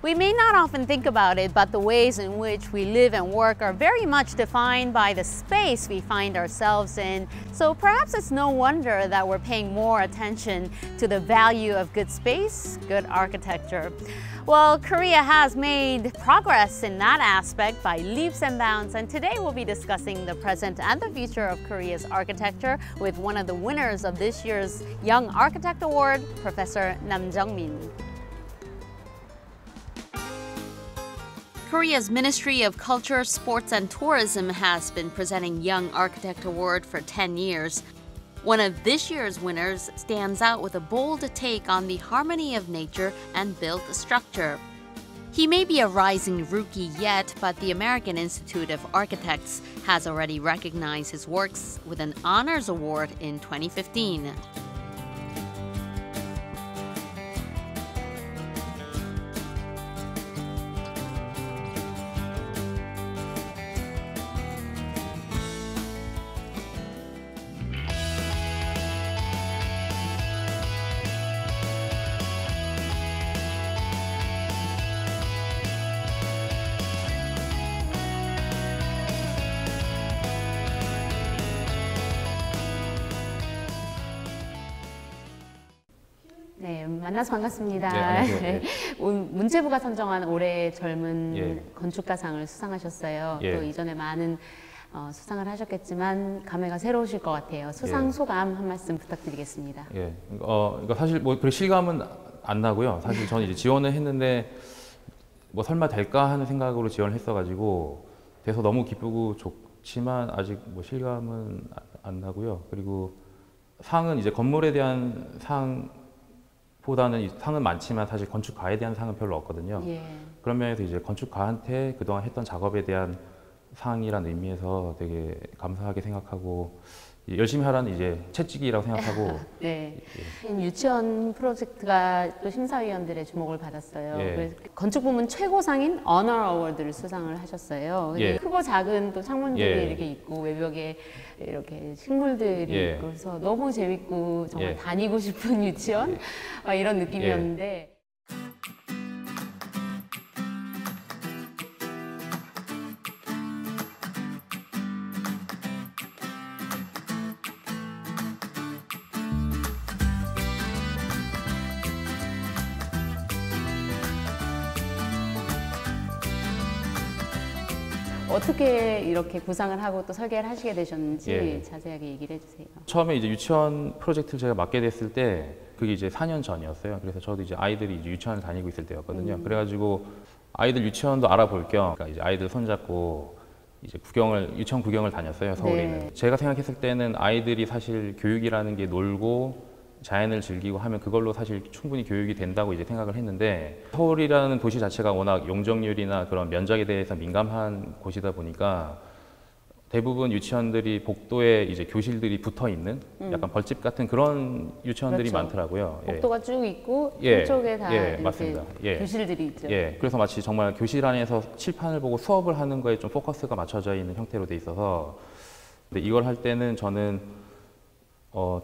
We may not often think about it, but the ways in which we live and work are very much defined by the space we find ourselves in. So perhaps it's no wonder that we're paying more attention to the value of good space, good architecture. Well, Korea has made progress in that aspect by leaps and bounds, and today we'll be discussing the present and the future of Korea's architecture with one of the winners of this year's Young Architect Award, Professor Nam Jung-min. Korea's Ministry of Culture, Sports and Tourism has been presenting Young Architect Award for 10 years. One of this year's winners stands out with a bold take on the harmony of nature and built structure. He may be a rising rookie yet, but the American Institute of Architects has already recognized his works with an honors award in 2015. 네, 만나서 반갑습니다. 네, 안녕하세요. 문체부가 선정한 올해 젊은 건축가상을 수상하셨어요. 또 이전에 많은 수상을 하셨겠지만 감회가 새로우실 것 같아요. 수상 소감 한 말씀 부탁드리겠습니다. 이거 사실 뭐 그런 실감은 안 나고요. 사실 저는 이제 지원을 했는데 뭐 설마 될까 하는 생각으로 지원을 했어가지고 돼서 너무 기쁘고 좋지만 아직 뭐 실감은 안 나고요. 그리고 상은 이제 건물에 대한 상보다는 상은 많지만 사실 건축가에 대한 상은 별로 없거든요. 그런 면에서 이제 건축가한테 그동안 했던 작업에 대한 상이라는 의미에서 되게 감사하게 생각하고 열심히 하라는 이제 채찍이라고 생각하고 네. 유치원 프로젝트가 또 심사위원들의 주목을 받았어요. 그래서 건축 부문 최고상인 Honor Award를 수상을 하셨어요. 크고 작은 또 창문들이 이렇게 있고 외벽에 이렇게 식물들이 있고 그래서 너무 재밌고 정말 다니고 싶은 유치원 이런 느낌이었는데. 어떻게 이렇게 구상을 하고 또 설계를 하시게 되셨는지 자세하게 얘기를 해주세요. 처음에 이제 유치원 프로젝트를 제가 맡게 됐을 때 그게 이제 4년 전이었어요. 그래서 저도 이제 아이들이 이제 유치원을 다니고 있을 때였거든요. 그래가지고 아이들 유치원도 알아볼 겸 그러니까 이제 아이들 손잡고 이제 유치원 구경을 다녔어요. 서울에 있는. 제가 생각했을 때는 아이들이 사실 교육이라는 게 놀고 자연을 즐기고 하면 그걸로 사실 충분히 교육이 된다고 이제 생각을 했는데 서울이라는 도시 자체가 워낙 용적률이나 그런 면적에 대해서 민감한 곳이다 보니까 대부분 유치원들이 복도에 이제 교실들이 붙어 있는 약간 벌집 같은 그런 유치원들이 많더라고요. 복도가 쭉 있고 한쪽에 다 맞습니다. 교실들이 있죠. 그래서 마치 정말 교실 안에서 칠판을 보고 수업을 하는 거에 좀 포커스가 맞춰져 있는 형태로 돼 있어서 근데 이걸 할 때는 저는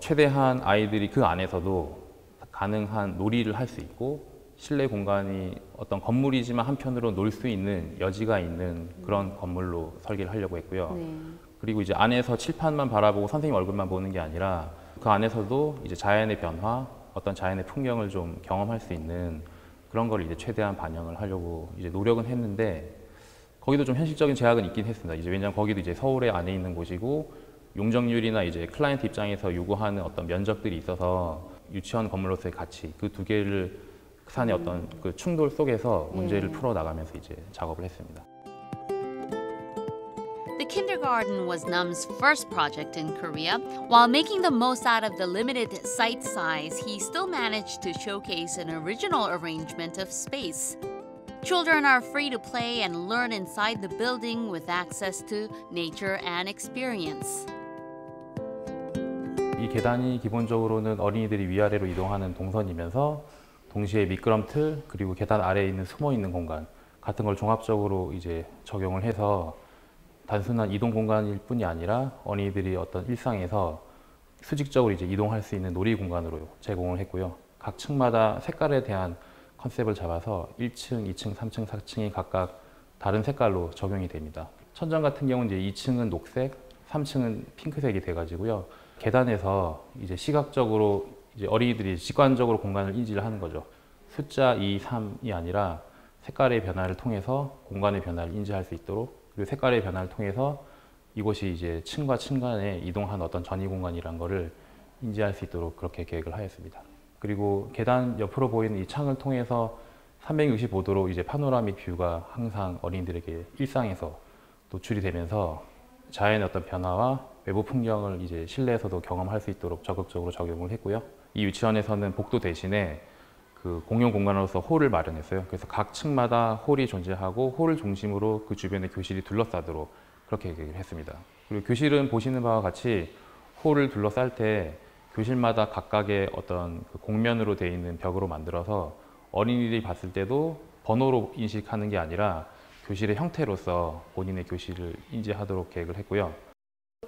최대한 아이들이 그 안에서도 가능한 놀이를 할 수 있고 실내 공간이 어떤 건물이지만 한편으로 놀 수 있는 여지가 있는 그런 건물로 설계를 하려고 했고요. 그리고 이제 안에서 칠판만 바라보고 선생님 얼굴만 보는 게 아니라 그 안에서도 이제 자연의 변화, 어떤 자연의 풍경을 좀 경험할 수 있는 그런 걸 이제 최대한 반영을 하려고 이제 노력은 했는데 거기도 좀 현실적인 제약은 있긴 했습니다. 이제 왜냐하면 거기도 이제 서울에 안에 있는 곳이고 용적률이나 이제 클라이언트 입장에서 요구하는 어떤 면적들이 있어서 유치원 건물로서의 가치 그 두 개를 산의 어떤 그 충돌 속에서 문제를 풀어 나가면서 이제 작업을 했습니다. The kindergarten was Nam's first project in Korea. While making the most out of the limited site size, he still managed to showcase an original arrangement of space. Children are free to play and learn inside the building with access to nature and experience. 이 계단이 기본적으로는 어린이들이 위아래로 이동하는 동선이면서 동시에 미끄럼틀 그리고 계단 아래에 있는 숨어 있는 공간 같은 걸 종합적으로 이제 적용을 해서 단순한 이동 공간일 뿐이 아니라 어린이들이 어떤 일상에서 수직적으로 이제 이동할 수 있는 놀이 공간으로 제공을 했고요. 각 층마다 색깔에 대한 컨셉을 잡아서 1층, 2층, 3층, 4층이 각각 다른 색깔로 적용이 됩니다. 천장 같은 경우는 이제 2층은 녹색, 3층은 핑크색이 돼가지고요. 계단에서 이제 시각적으로 이제 어린이들이 직관적으로 공간을 인지를 하는 거죠. 숫자 2, 3이 아니라 색깔의 변화를 통해서 공간의 변화를 인지할 수 있도록, 그리고 색깔의 변화를 통해서 이곳이 이제 층과 층 간에 이동한 어떤 전이 공간이란 거를 인지할 수 있도록 그렇게 계획을 하였습니다. 그리고 계단 옆으로 보이는 이 창을 통해서 365도로 이제 파노라믹 뷰가 항상 어린이들에게 일상에서 노출이 되면서 자연의 어떤 변화와 외부 풍경을 이제 실내에서도 경험할 수 있도록 적극적으로 적용을 했고요. 이 유치원에서는 복도 대신에 그 공용 공간으로서 홀을 마련했어요. 그래서 각 층마다 홀이 존재하고 홀을 중심으로 그 주변의 교실이 둘러싸도록 그렇게 계획을 했습니다. 그리고 교실은 보시는 바와 같이 홀을 둘러쌀 때 교실마다 각각의 어떤 그 곡면으로 되어 있는 벽으로 만들어서 어린이들이 봤을 때도 번호로 인식하는 게 아니라 교실의 형태로서 본인의 교실을 인지하도록 계획을 했고요.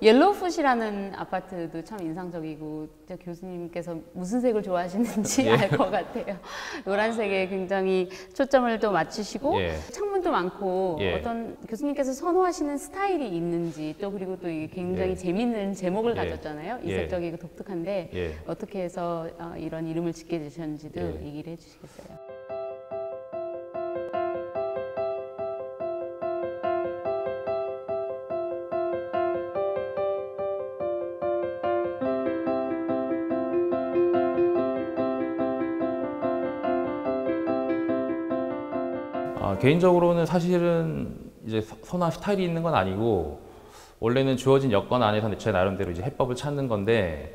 옐로우풋이라는 아파트도 참 인상적이고 교수님께서 무슨 색을 좋아하시는지 알 것 같아요. 노란색에 굉장히 초점을 또 맞추시고 창문도 많고 어떤 교수님께서 선호하시는 스타일이 있는지 또 그리고 또 이게 굉장히 재미있는 제목을 가졌잖아요. 이색적이고 독특한데 어떻게 해서 이런 이름을 짓게 되셨는지도 얘기를 해주시겠어요? 개인적으로는 사실은 이제 선호한 스타일이 있는 건 아니고 원래는 주어진 여건 안에서 제 나름대로 이제 해법을 찾는 건데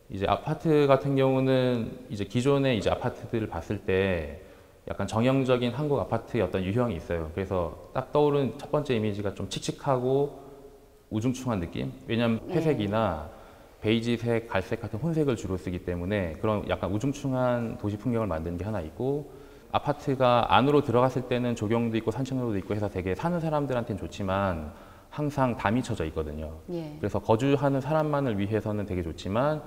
이제 아파트 같은 경우는 이제 기존의 이제 아파트들을 봤을 때 약간 정형적인 한국 아파트의 어떤 유형이 있어요. 그래서 딱 떠오른 첫 번째 이미지가 좀 칙칙하고 우중충한 느낌? 왜냐하면 회색이나 베이지색, 갈색 같은 혼색을 주로 쓰기 때문에 그런 약간 우중충한 도시 풍경을 만드는 게 하나 있고 아파트가 안으로 들어갔을 때는 조경도 있고 산책로도 있고 해서 되게 사는 사람들한테는 좋지만 항상 담이 쳐져 있거든요. 그래서 거주하는 사람만을 위해서는 되게 좋지만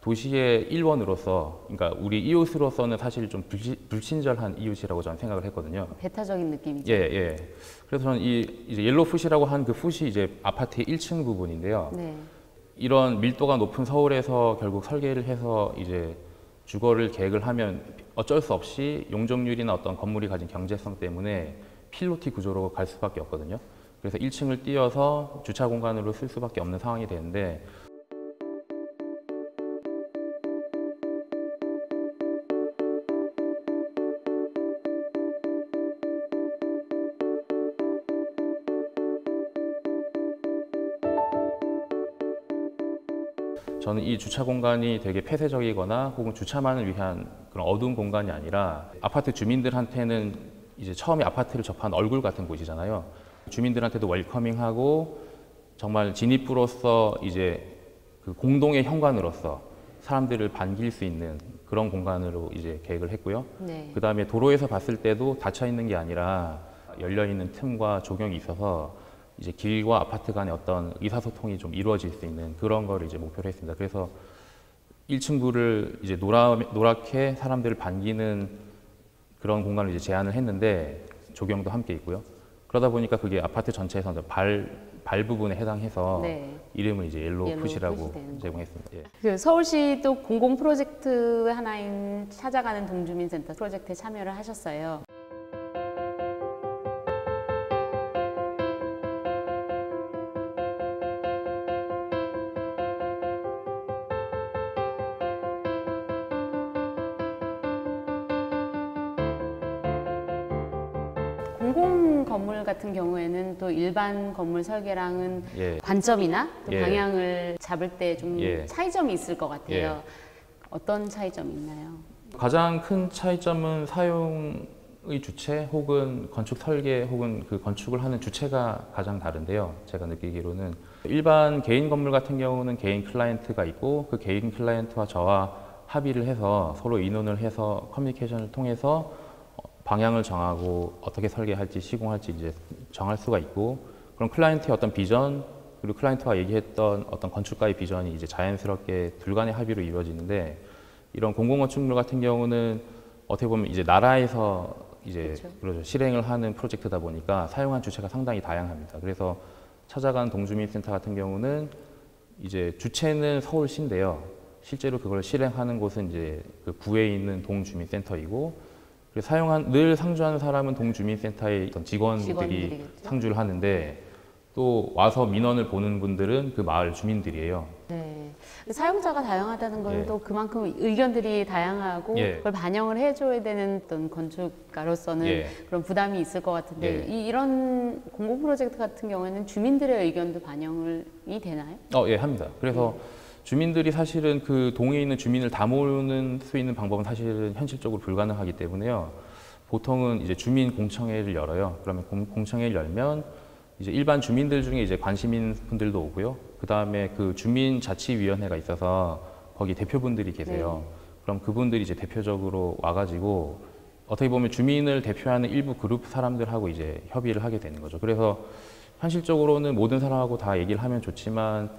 도시의 일원으로서, 그러니까 우리 이웃으로서는 사실 좀 불친절한 이웃이라고 저는 생각을 했거든요. 배타적인 느낌이죠. 그래서 저는 이제 옐로우풋이라고 한 그 풋이 이제 아파트의 1층 부분인데요. 이런 밀도가 높은 서울에서 결국 설계를 해서 이제 주거를 계획을 하면 어쩔 수 없이 용적률이나 어떤 건물이 가진 경제성 때문에 필로티 구조로 갈 수밖에 없거든요. 그래서 1층을 띄어서 주차 공간으로 쓸 수밖에 없는 상황이 되는데 저는 이 주차 공간이 되게 폐쇄적이거나 혹은 주차만을 위한 그런 어두운 공간이 아니라 아파트 주민들한테는 이제 처음에 아파트를 접한 얼굴 같은 곳이잖아요. 주민들한테도 웰커밍하고 정말 진입부로서 이제 그 공동의 현관으로서 사람들을 반길 수 있는 그런 공간으로 이제 계획을 했고요. 그 다음에 도로에서 봤을 때도 닫혀 있는 게 아니라 열려 있는 틈과 조경이 있어서 이제 길과 아파트 간의 어떤 의사소통이 좀 이루어질 수 있는 그런 거를 이제 목표로 했습니다. 그래서 1층부를 이제 노랗게 사람들을 반기는 그런 공간을 이제 제안을 했는데 조경도 함께 있고요. 그러다 보니까 그게 아파트 전체에서 발 부분에 해당해서 이름을 이제 옐로우풋이라고 제공했습니다. 그 서울시 또 공공 프로젝트 하나인 찾아가는 동주민센터 프로젝트에 참여를 하셨어요. 공공 건물 같은 경우에는 또 일반 건물 설계랑은 관점이나 또 방향을 잡을 때 좀 차이점이 있을 것 같아요. 어떤 차이점이 있나요? 가장 큰 차이점은 사용의 주체 혹은 건축 설계 혹은 그 건축을 하는 주체가 가장 다른데요. 제가 느끼기로는 일반 개인 건물 같은 경우는 개인 클라이언트가 있고 그 개인 클라이언트와 저와 합의를 해서 서로 의논을 해서 커뮤니케이션을 통해서 방향을 정하고 어떻게 설계할지 시공할지 이제 정할 수가 있고 그럼 클라이언트의 어떤 비전 그리고 클라이언트와 얘기했던 어떤 건축가의 비전이 이제 자연스럽게 둘 간의 합의로 이루어지는데 이런 공공건축물 같은 경우는 어떻게 보면 이제 나라에서 이제 그렇죠. 그러죠. 실행을 하는 프로젝트다 보니까 사용한 주체가 상당히 다양합니다. 그래서 찾아간 동주민센터 같은 경우는 이제 주체는 서울시인데요. 실제로 그걸 실행하는 곳은 이제 그 구에 있는 동주민센터이고, 그리고 늘 상주하는 사람은 동주민센터의 어떤 직원들이 직원들이겠죠. 상주를 하는데, 또 와서 민원을 보는 분들은 그 마을 주민들이에요. 네. 사용자가 다양하다는 건 예. 또 그만큼 의견들이 다양하고 예. 그걸 반영을 해줘야 되는 어떤 건축가로서는 예. 그런 부담이 있을 것 같은데 예. 이런 공공 프로젝트 같은 경우에는 주민들의 의견도 반영이 되나요? 예, 합니다. 그래서 주민들이 사실은 그 동에 있는 주민을 다 모을 수 있는 방법은 사실은 현실적으로 불가능하기 때문에요. 보통은 이제 주민 공청회를 열어요. 그러면 공청회를 열면 이제 일반 주민들 중에 이제 관심 있는 분들도 오고요. 그 다음에 그 주민자치위원회가 있어서 거기 대표분들이 계세요. 그럼 그분들이 이제 대표적으로 와가지고 어떻게 보면 주민을 대표하는 일부 그룹 사람들하고 이제 협의를 하게 되는 거죠. 그래서 현실적으로는 모든 사람하고 다 얘기를 하면 좋지만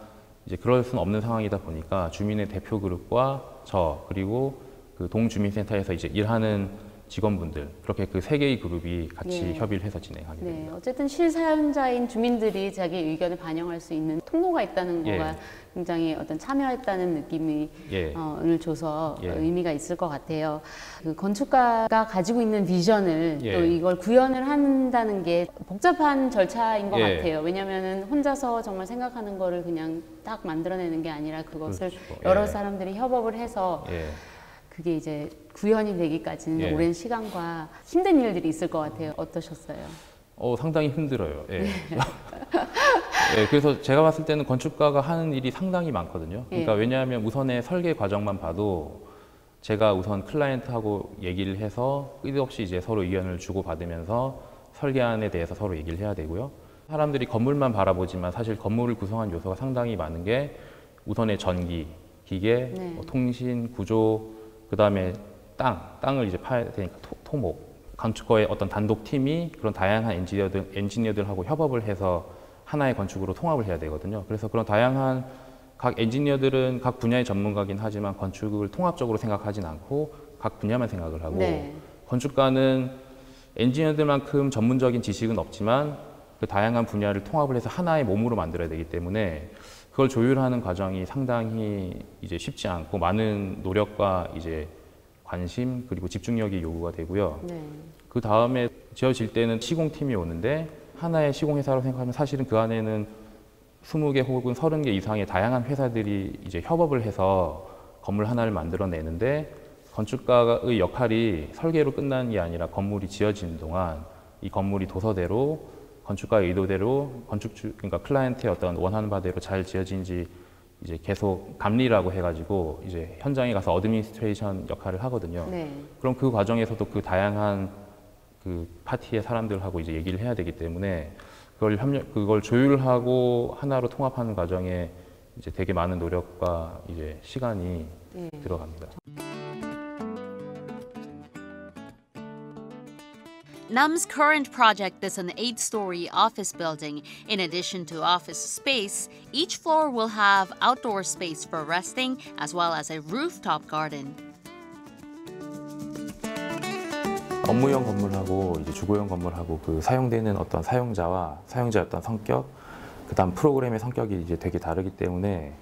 이제 그럴 수는 없는 상황이다 보니까 주민의 대표 그룹과 저 그리고 그 동주민센터에서 이제 일하는 직원분들, 그렇게 그 세 개의 그룹이 같이 네. 협의를 해서 진행하게 네, 됩니다. 어쨌든 실사용자인 주민들이 자기 의견을 반영할 수 있는 통로가 있다는 예. 거가 굉장히 어떤 참여했다는 느낌이 예. 을 줘서 예. 의미가 있을 것 같아요. 그 건축가가 가지고 있는 비전을 예. 또 이걸 구현을 한다는 게 복잡한 절차인 것 예. 같아요. 왜냐하면 혼자서 정말 생각하는 거를 그냥 딱 만들어내는 게 아니라 그것을 그렇죠. 여러 예. 사람들이 협업을 해서 예. 그게 이제 구현이 되기까지는 예. 오랜 시간과 힘든 일들이 있을 것 같아요. 어떠셨어요? 상당히 힘들어요. 예. 예, 그래서 제가 봤을 때는 건축가가 하는 일이 상당히 많거든요. 그러니까 예. 왜냐하면 우선의 설계 과정만 봐도 제가 우선 클라이언트하고 얘기를 해서 끝없이 이제 서로 의견을 주고받으면서 설계안에 대해서 서로 얘기를 해야 되고요. 사람들이 건물만 바라보지만 사실 건물을 구성한 요소가 상당히 많은 게 우선의 전기, 기계, 네. 뭐 통신, 구조, 그 다음에 땅을 이제 파야 되니까 토목, 건축가의 어떤 단독 팀이 그런 다양한 엔지니어들하고 협업을 해서 하나의 건축으로 통합을 해야 되거든요. 그래서 그런 다양한 각 엔지니어들은 각 분야의 전문가긴 하지만 건축을 통합적으로 생각하진 않고 각 분야만 생각을 하고 네. 건축가는 엔지니어들만큼 전문적인 지식은 없지만 그 다양한 분야를 통합을 해서 하나의 몸으로 만들어야 되기 때문에 그걸 조율하는 과정이 상당히 이제 쉽지 않고 많은 노력과 이제 관심 그리고 집중력이 요구가 되고요. 네. 그 다음에 지어질 때는 시공팀이 오는데 하나의 시공회사로 생각하면 사실은 그 안에는 20개 혹은 30개 이상의 다양한 회사들이 이제 협업을 해서 건물 하나를 만들어내는데 건축가의 역할이 설계로 끝나는 게 아니라 건물이 지어지는 동안 이 건물이 도서대로 건축가의 의도대로 그러니까 클라이언트의 어떤 원하는 바대로 잘 지어진지 이제 계속 감리라고 해가지고 이제 현장에 가서 어드미니스트레이션 역할을 하거든요. 네. 그럼 그 과정에서도 그 다양한 그 파티의 사람들하고 이제 얘기를 해야 되기 때문에 그걸 조율하고 하나로 통합하는 과정에 이제 되게 많은 노력과 이제 시간이 네. 들어갑니다. NUM's current project is an 8-story office building. In addition to office space, each floor will have outdoor space for resting as well as a rooftop garden. 업무용 건물하고 이제 주거용 건물하고 그 사용되는 어떤 사용자의 어떤 성격, 그다음 프로그램의 성격이 이제 되게 다르기 때문에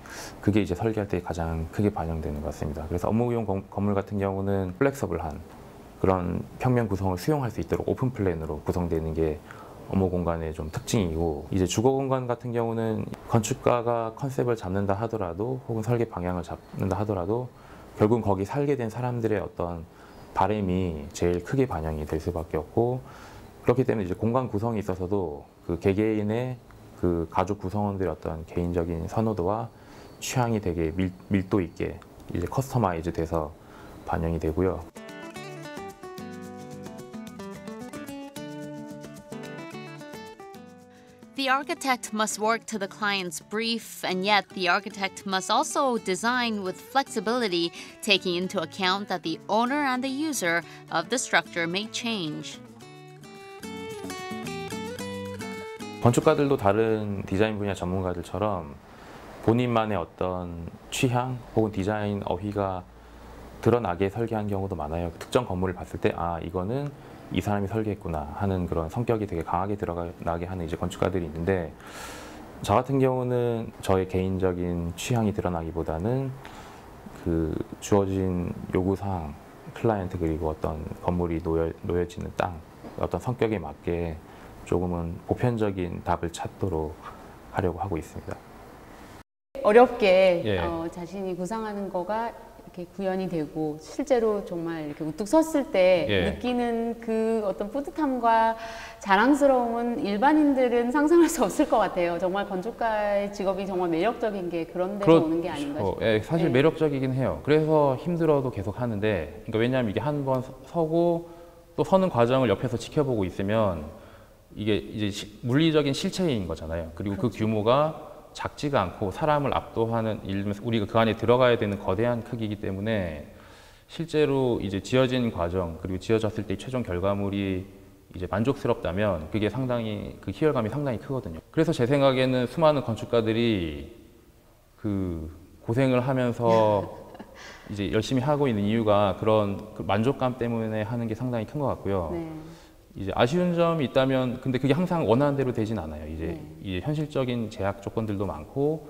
그게 이제 설계할 때 가장 크게 반영되는 것 같습니다. 그래서 업무용 건물 같은 경우는 플렉서블한 그런 평면 구성을 수용할 수 있도록 오픈 플랜으로 구성되는 게 업무 공간의 좀 특징이고, 이제 주거 공간 같은 경우는 건축가가 컨셉을 잡는다 하더라도 혹은 설계 방향을 잡는다 하더라도 결국은 거기 살게 된 사람들의 어떤 바람이 제일 크게 반영이 될 수밖에 없고, 그렇기 때문에 이제 공간 구성에 있어서도 그 개개인의 그 가족 구성원들의 어떤 개인적인 선호도와 취향이 되게 밀도 있게 이제 커스터마이즈 돼서 반영이 되고요. The architect must work to the client's brief, and yet the architect must also design with flexibility, taking into account that the owner and the user of the structure may change. 건축가들도 다른 디자인 분야 전문가들처럼 본인만의 어떤 취향 혹은 디자인 어휘가 드러나게 설계한 경우도 많아요. 특정 건물을 봤을 때 아 이거는 이 사람이 설계했구나 하는 그런 성격이 되게 강하게 드러나게 하는 이제 건축가들이 있는데 저 같은 경우는 저의 개인적인 취향이 드러나기보다는 그 주어진 요구사항, 클라이언트 그리고 어떤 건물이 놓여지는 땅, 어떤 성격에 맞게 조금은 보편적인 답을 찾도록 하려고 하고 있습니다. 어렵게 예. 자신이 구상하는 거가 이렇게 구현이 되고 실제로 정말 이렇게 우뚝 섰을 때 예. 느끼는 그 어떤 뿌듯함과 자랑스러움은 일반인들은 상상할 수 없을 것 같아요. 정말 건축가의 직업이 정말 매력적인 게 그런 데서 오는 게 아닌가 싶어요. 예, 사실 예. 매력적이긴 해요. 그래서 힘들어도 계속 하는데, 그러니까 왜냐하면 이게 한 번 서고 또 서는 과정을 옆에서 지켜보고 있으면 이게 이제 물리적인 실체인 거잖아요. 그리고 그렇죠. 그 규모가 작지가 않고 사람을 압도하는, 예를 들면 우리가 그 안에 들어가야 되는 거대한 크기이기 때문에 실제로 이제 지어진 과정 그리고 지어졌을 때 최종 결과물이 이제 만족스럽다면 그게 상당히 그 희열감이 상당히 크거든요. 그래서 제 생각에는 수많은 건축가들이 그 고생을 하면서 이제 열심히 하고 있는 이유가 그런 그 만족감 때문에 하는 게 상당히 큰 것 같고요. 네. 이제 아쉬운 점이 있다면 근데 그게 항상 원하는 대로 되진 않아요. 이제 현실적인 제약 조건들도 많고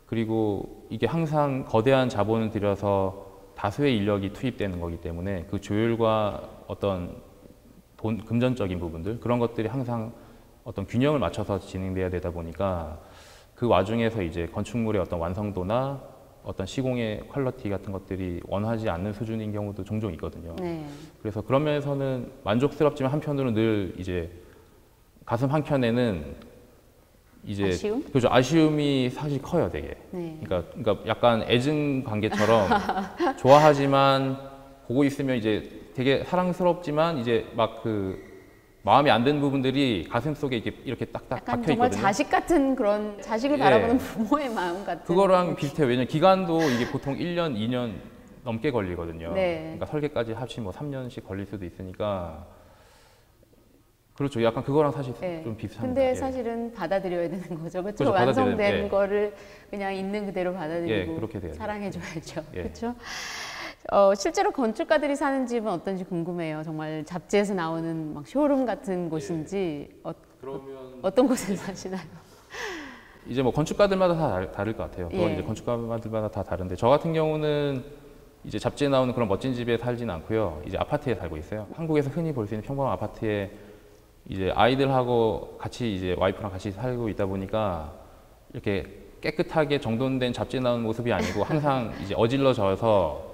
그리고 이게 항상 거대한 자본을 들여서 다수의 인력이 투입되는 거기 때문에 그 조율과 어떤 금전적인 부분들 그런 것들이 항상 어떤 균형을 맞춰서 진행돼야 되다 보니까 그 와중에서 이제 건축물의 어떤 완성도나 어떤 시공의 퀄리티 같은 것들이 원하지 않는 수준인 경우도 종종 있거든요. 네. 그래서 그런 면에서는 만족스럽지만 한편으로는 늘 이제 가슴 한켠에는 이제 아쉬움? 그죠, 아쉬움이 사실 커요, 되게. 네. 그러니까 약간 애증 관계처럼 좋아하지만 보고 있으면 이제 되게 사랑스럽지만 이제 막 그 마음이 안 드는 부분들이 가슴 속에 이렇게 딱딱 약간 박혀 정말 있거든요. 자식 같은 그런 자식을 예. 바라보는 부모의 마음 같은. 그거랑 비슷해요. 왜냐면 기간도 이게 보통 1년, 2년 넘게 걸리거든요. 네. 그러니까 설계까지 합치면 뭐 3년씩 걸릴 수도 있으니까 그렇죠. 약간 그거랑 사실 네. 좀 비슷합니다. 근데 예. 사실은 받아들여야 되는 거죠. 그렇죠? 그렇죠, 완성된 받아들여야, 예. 거를 그냥 있는 그대로 받아들이고 예, 그렇게 돼요. 사랑해줘야죠. 예. 그렇죠? 실제로 건축가들이 사는 집은 어떤지 궁금해요. 정말 잡지에서 나오는 막 쇼룸 같은 곳인지 그러면 어떤 곳에 사시나요? 이제 뭐 건축가들마다 다 다를 것 같아요. 그건 예. 이제 건축가들마다 다 다른데 저 같은 경우는 이제 잡지에 나오는 그런 멋진 집에 살지는 않고요. 이제 아파트에 살고 있어요. 한국에서 흔히 볼 수 있는 평범한 아파트에 이제 아이들하고 같이 이제 와이프랑 같이 살고 있다 보니까 이렇게 깨끗하게 정돈된 잡지에 나오는 모습이 아니고 항상 이제 어질러져서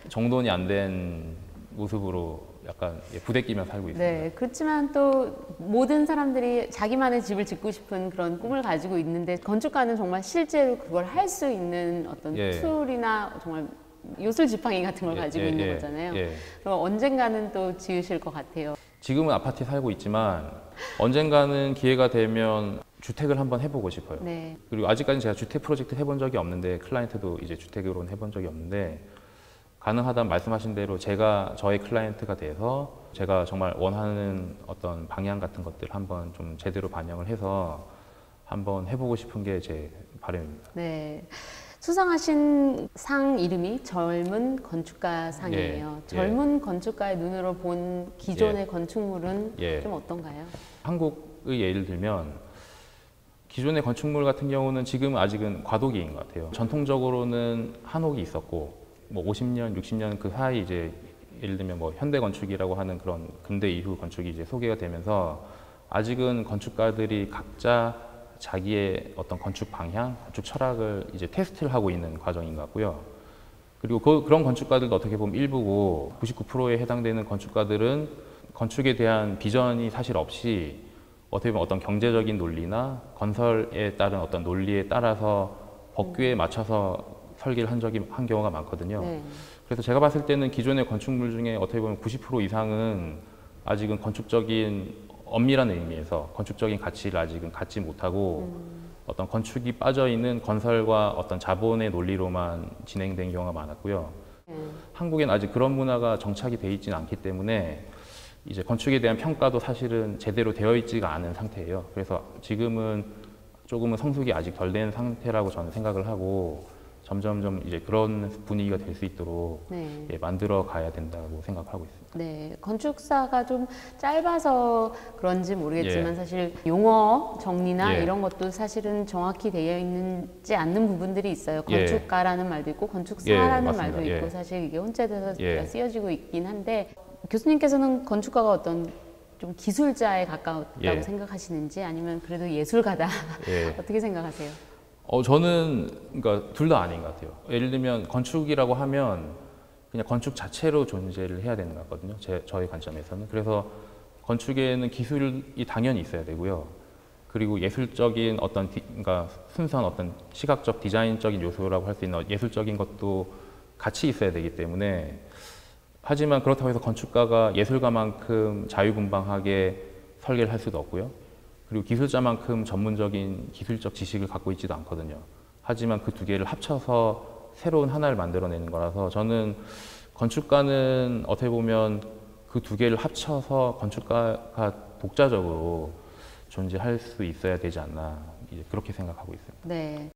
정돈이 안 된 모습으로 약간 부대끼며 살고 있습니다. 네, 그렇지만 또 모든 사람들이 자기만의 집을 짓고 싶은 그런 꿈을 가지고 있는데 건축가는 정말 실제로 그걸 할 수 있는 어떤 예. 툴이나 정말 요술지팡이 같은 걸 가지고 있는 거잖아요. 예. 그럼 언젠가는 또 지으실 것 같아요. 지금은 아파트에 살고 있지만 언젠가는 기회가 되면 주택을 한번 해보고 싶어요. 네. 그리고 아직까지 제가 주택 프로젝트 해본 적이 없는데 클라이언트도 이제 주택으로는 해본 적이 없는데 가능하다면 말씀하신 대로 제가 저의 클라이언트가 돼서 제가 정말 원하는 어떤 방향 같은 것들 한번 좀 제대로 반영을 해서 한번 해보고 싶은 게 제 바람입니다. 네. 수상하신 상 이름이 젊은 건축가 상이에요. 예. 젊은 건축가의 눈으로 본 기존의 예. 건축물은 예. 좀 어떤가요? 한국의 예를 들면 기존의 건축물 같은 경우는 지금 아직은 과도기인 것 같아요. 전통적으로는 한옥이 있었고 뭐 50년, 60년 그 사이 이제 예를 들면 뭐 현대 건축이라고 하는 그런 근대 이후 건축이 이제 소개가 되면서 아직은 건축가들이 각자 자기의 어떤 건축 방향, 건축 철학을 이제 테스트를 하고 있는 과정인 것 같고요. 그리고 그런 건축가들도 어떻게 보면 일부고 99%에 해당되는 건축가들은 건축에 대한 비전이 사실 없이 어떻게 보면 어떤 경제적인 논리나 건설에 따른 어떤 논리에 따라서 법규에 맞춰서 설계를 한 경우가 많거든요. 네. 그래서 제가 봤을 때는 기존의 건축물 중에 어떻게 보면 90% 이상은 아직은 건축적인 엄밀한 의미에서 건축적인 가치를 아직은 갖지 못하고 어떤 건축이 빠져 있는 건설과 어떤 자본의 논리로만 진행된 경우가 많았고요. 한국엔 아직 그런 문화가 정착이 돼 있지는 않기 때문에 이제 건축에 대한 평가도 사실은 제대로 되어 있지가 않은 상태예요. 그래서 지금은 조금은 성숙이 아직 덜 된 상태라고 저는 생각을 하고 점점점 이제 그런 분위기가 될 수 있도록 네. 예, 만들어 가야 된다고 생각하고 있습니다. 네, 건축사가 좀 짧아서 그런지 모르겠지만 예. 사실 용어 정리나 예. 이런 것도 사실은 정확히 되어 있지 않는 부분들이 있어요. 예. 건축가라는 말도 있고 건축사라는 예, 말도 맞습니다. 있고 예. 사실 이게 혼재돼서 예. 쓰여지고 있긴 한데 교수님께서는 건축가가 어떤 좀 기술자에 가까웠다고 예. 생각하시는지 아니면 그래도 예술가다 예. 어떻게 생각하세요? 저는 그러니까 둘 다 아닌 것 같아요. 예를 들면 건축이라고 하면 그냥 건축 자체로 존재를 해야 되는 것 같거든요. 저희 관점에서는. 그래서 건축에는 기술이 당연히 있어야 되고요. 그리고 예술적인 어떤 그러니까 순수한 어떤 시각적 디자인적인 요소라고 할 수 있는 예술적인 것도 같이 있어야 되기 때문에 하지만 그렇다고 해서 건축가가 예술가만큼 자유분방하게 설계를 할 수도 없고요. 그리고 기술자만큼 전문적인 기술적 지식을 갖고 있지도 않거든요. 하지만 그 두 개를 합쳐서 새로운 하나를 만들어내는 거라서 저는 건축가는 어떻게 보면 그 두 개를 합쳐서 건축가가 독자적으로 존재할 수 있어야 되지 않나 이제 그렇게 생각하고 있습니다. 네.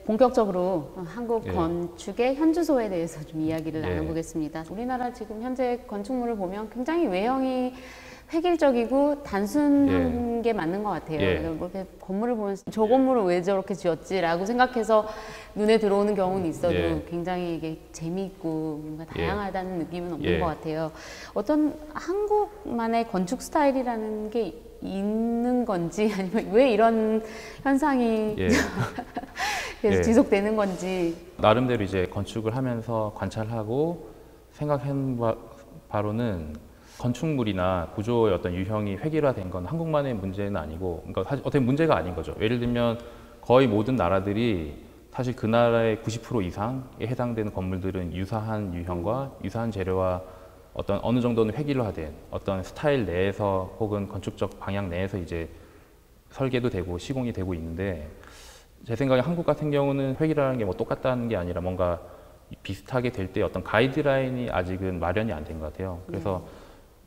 본격적으로 한국 예. 건축의 현주소에 대해서 좀 이야기를 예. 나눠보겠습니다. 우리나라 지금 현재 건축물을 보면 굉장히 외형이 획일적이고 단순한 게 맞는 것 같아요. 예. 그래서 뭐 이렇게 건물을 보면 저 건물을 왜 저렇게 지었지라고 생각해서 눈에 들어오는 경우는 있어도 예. 굉장히 이게 재미있고 뭔가 다양하다는 느낌은 없는 예. 것 같아요. 어떤 한국만의 건축 스타일이라는 게 있는 건지 아니면 왜 이런 현상이 예. 계속 예. 지속되는 건지. 나름대로 이제 건축을 하면서 관찰하고 생각한 바로는 건축물이나 구조의 어떤 유형이 획일화된 건 한국만의 문제는 아니고, 그러니까 사실 어떻게 문제가 아닌 거죠. 예를 들면 거의 모든 나라들이 사실 그 나라의 90% 이상에 해당되는 건물들은 유사한 유형과 유사한 재료와 어떤 어느 정도는 획일화된 어떤 스타일 내에서 혹은 건축적 방향 내에서 이제 설계도 되고 시공이 되고 있는데, 제 생각에 한국 같은 경우는 획일화라는 게 뭐 똑같다는 게 아니라 뭔가 비슷하게 될 때 어떤 가이드라인이 아직은 마련이 안 된 것 같아요. 그래서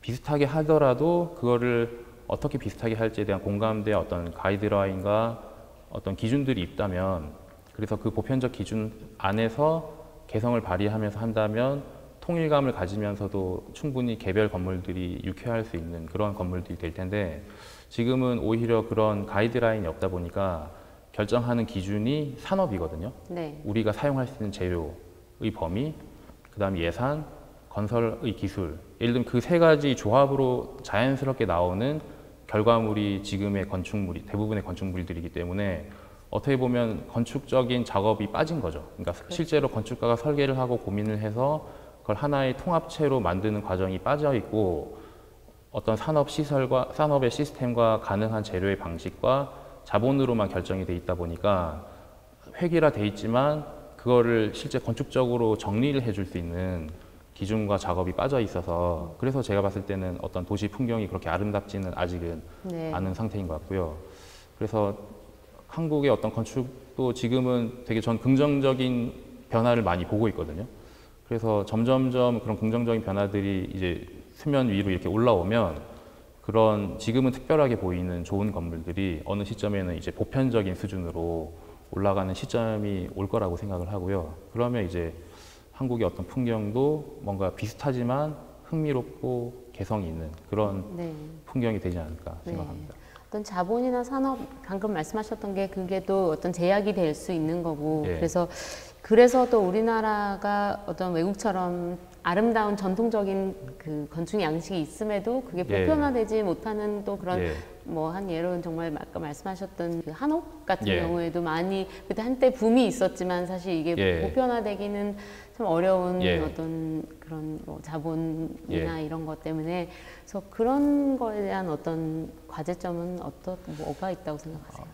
비슷하게 하더라도 그거를 어떻게 비슷하게 할지에 대한 공감대의 어떤 가이드라인과 어떤 기준들이 있다면, 그래서 그 보편적 기준 안에서 개성을 발휘하면서 한다면 통일감을 가지면서도 충분히 개별 건물들이 유쾌할 수 있는 그런 건물들이 될 텐데, 지금은 오히려 그런 가이드라인이 없다 보니까 결정하는 기준이 산업이거든요. 네. 우리가 사용할 수 있는 재료의 범위, 그 다음 예산, 건설의 기술. 예를 들면 그 세 가지 조합으로 자연스럽게 나오는 결과물이 지금의 건축물이 대부분의 건축물들이기 때문에 어떻게 보면 건축적인 작업이 빠진 거죠. 그러니까 실제로 건축가가 설계를 하고 고민을 해서 그걸 하나의 통합체로 만드는 과정이 빠져 있고, 어떤 산업 시설과 산업의 시스템과 가능한 재료의 방식과 자본으로만 결정이 돼 있다 보니까 획일화 돼 있지만 그거를 실제 건축적으로 정리를 해줄 수 있는 기준과 작업이 빠져 있어서, 그래서 제가 봤을 때는 어떤 도시 풍경이 그렇게 아름답지는 아직은 네. 않은 상태인 것 같고요. 그래서 한국의 어떤 건축도 지금은 되게 전 긍정적인 변화를 많이 보고 있거든요. 그래서 점점점 그런 긍정적인 변화들이 이제 수면 위로 이렇게 올라오면 그런 지금은 특별하게 보이는 좋은 건물들이 어느 시점에는 이제 보편적인 수준으로 올라가는 시점이 올 거라고 생각을 하고요. 그러면 이제 한국의 어떤 풍경도 뭔가 비슷하지만 흥미롭고 개성이 있는 그런 네. 풍경이 되지 않을까 네. 생각합니다. 어떤 자본이나 산업, 방금 말씀하셨던 게 그게 또 어떤 제약이 될 수 있는 거고, 예. 그래서 또 우리나라가 어떤 외국처럼 아름다운 전통적인 그 건축 양식이 있음에도 그게 예. 보편화되지 못하는 또 그런 예. 뭐 한 예로는 정말 아까 말씀하셨던 그 한옥 같은 예. 경우에도 많이 그때 한때 붐이 있었지만 사실 이게 예. 보편화되기는 참 어려운 예. 어떤 그런 뭐 자본이나 예. 이런 것 때문에, 그래서 그런 거에 대한 어떤 과제점은 뭐가 있다고 생각하세요?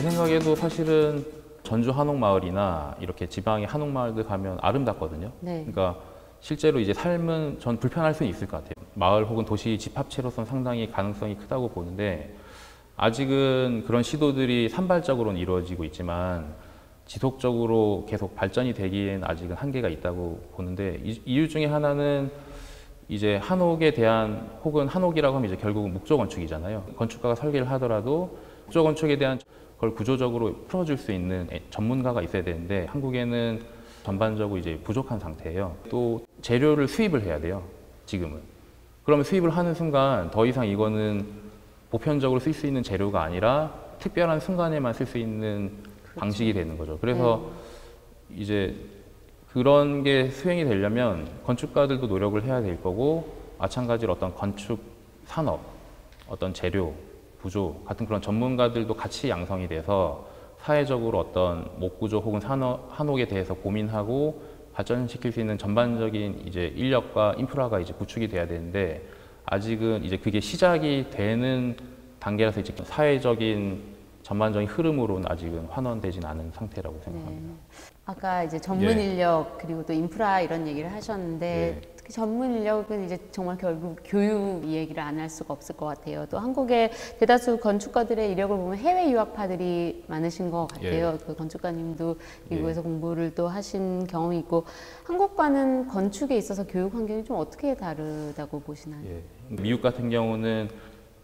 제 생각에도 사실은 전주 한옥마을이나 이렇게 지방의 한옥마을들 가면 아름답거든요. 네. 그러니까 실제로 이제 삶은 전 불편할 수는 있을 것 같아요. 마을 혹은 도시 집합체로서는 상당히 가능성이 크다고 보는데 아직은 그런 시도들이 산발적으로는 이루어지고 있지만 지속적으로 계속 발전이 되기엔 아직은 한계가 있다고 보는데 이유 중에 하나는 이제 한옥에 대한 혹은 한옥이라고 하면 이제 결국은 목조 건축이잖아요. 건축가가 설계를 하더라도 목조 건축에 대한 그걸 구조적으로 풀어줄 수 있는 전문가가 있어야 되는데 한국에는 전반적으로 이제 부족한 상태예요. 또 재료를 수입을 해야 돼요. 지금은. 그러면 수입을 하는 순간 더 이상 이거는 보편적으로 쓸 수 있는 재료가 아니라 특별한 순간에만 쓸 수 있는 그렇죠. 방식이 되는 거죠. 그래서 이제 그런 게 수행이 되려면 건축가들도 노력을 해야 될 거고 마찬가지로 어떤 건축 산업, 어떤 재료, 구조 같은 그런 전문가들도 같이 양성이 돼서 사회적으로 어떤 목구조 혹은 한옥에 대해서 고민하고 발전시킬 수 있는 전반적인 이제 인력과 인프라가 이제 구축이 돼야 되는데 아직은 이제 그게 시작이 되는 단계라서 이제 사회적인 전반적인 흐름으로는 아직은 환원되진 않은 상태라고 생각합니다. 네. 아까 이제 전문 인력 그리고 또 인프라 이런 얘기를 하셨는데 특히 전문 인력은 이제 정말 결국 교육 이 얘기를 안 할 수가 없을 것 같아요. 또 한국의 대다수 건축가들의 이력을 보면 해외 유학파들이 많으신 것 같아요. 그 건축가님도 미국에서 공부를 또 하신 경험이 있고 한국과는 건축에 있어서 교육 환경이 좀 어떻게 다르다고 보시나요? 미국 같은 경우는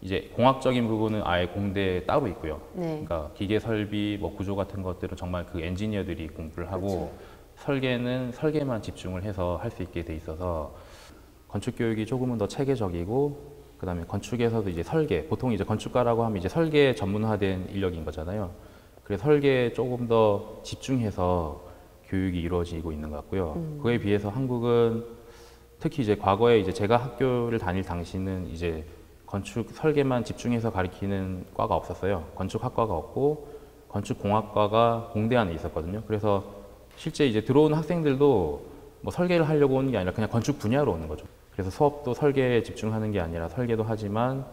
이제 공학적인 부분은 아예 공대에 따로 있고요. 그러니까 기계 설비, 뭐 구조 같은 것들은 정말 그 엔지니어들이 공부를 하고 그렇죠. 설계는 설계만 집중을 해서 할 수 있게 돼 있어서 건축 교육이 조금은 더 체계적이고 그다음에 건축에서도 이제 설계, 보통 이제 건축가라고 하면 이제 설계 전문화된 인력인 거잖아요. 그래서 설계에 조금 더 집중해서 교육이 이루어지고 있는 것 같고요. 그에 비해서 한국은 특히 이제 과거에 이제 제가 학교를 다닐 당시는 이제 건축 설계만 집중해서 가르치는 과가 없었어요. 건축학과가 없고 건축공학과가 공대 안에 있었거든요. 그래서 실제 이제 들어오는 학생들도 뭐 설계를 하려고 오는 게 아니라 그냥 건축 분야로 오는 거죠. 그래서 수업도 설계에 집중하는 게 아니라 설계도 하지만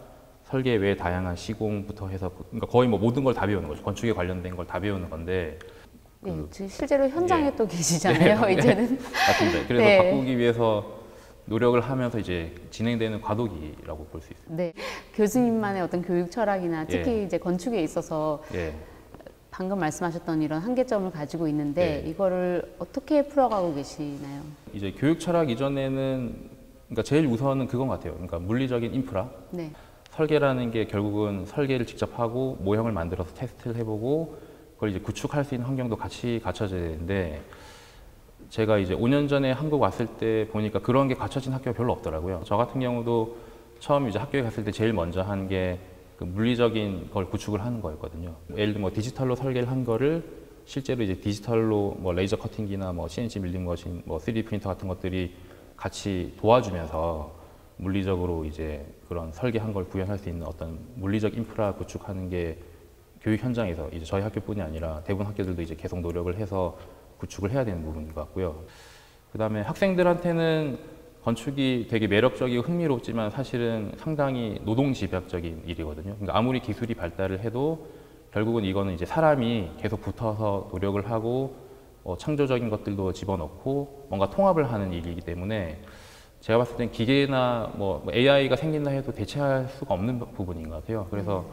설계 외에 다양한 시공부터 해서 그러니까 거의 뭐 모든 걸 다 배우는 거죠. 건축에 관련된 걸 다 배우는 건데 실제로 현장에 또 계시잖아요. 이제는 맞습니다. 그래서 바꾸기 위해서 노력을 하면서 이제 진행되는 과도기라고 볼 수 있습니다. 네, 교수님만의 어떤 교육 철학이나 특히 이제 건축에 있어서 방금 말씀하셨던 이런 한계점을 가지고 있는데 이거를 어떻게 풀어가고 계시나요? 이제 교육 철학 이전에는 그러니까 제일 우선은 그건 같아요. 그러니까 물리적인 인프라. 설계라는 게 결국은 설계를 직접 하고 모형을 만들어서 테스트를 해보고 그걸 이제 구축할 수 있는 환경도 같이 갖춰져야 되는데. 제가 이제 5년 전에 한국 왔을 때 보니까 그런 게 갖춰진 학교가 별로 없더라고요. 저 같은 경우도 처음 이제 학교에 갔을 때 제일 먼저 한 게 그 물리적인 걸 구축을 하는 거였거든요. 예를 들면 뭐 디지털로 설계를 한 거를 실제로 이제 디지털로 뭐 레이저 커팅기나 뭐 CNC 밀링 머신, 뭐 3D 프린터 같은 것들이 같이 도와주면서 물리적으로 이제 그런 설계한 걸 구현할 수 있는 어떤 물리적 인프라 구축하는 게 교육 현장에서 이제 저희 학교뿐이 아니라 대부분 학교들도 이제 계속 노력을 해서 구축을 해야 되는 부분인 것 같고요. 그 다음에 학생들한테는 건축이 되게 매력적이고 흥미롭지만 사실은 상당히 노동집약적인 일이거든요. 그러니까 아무리 기술이 발달을 해도 결국은 이거는 이제 사람이 계속 붙어서 노력을 하고 창조적인 것들도 집어넣고 뭔가 통합을 하는 일이기 때문에 제가 봤을 땐 기계나 뭐 AI가 생긴다 해도 대체할 수가 없는 부분인 것 같아요. 그래서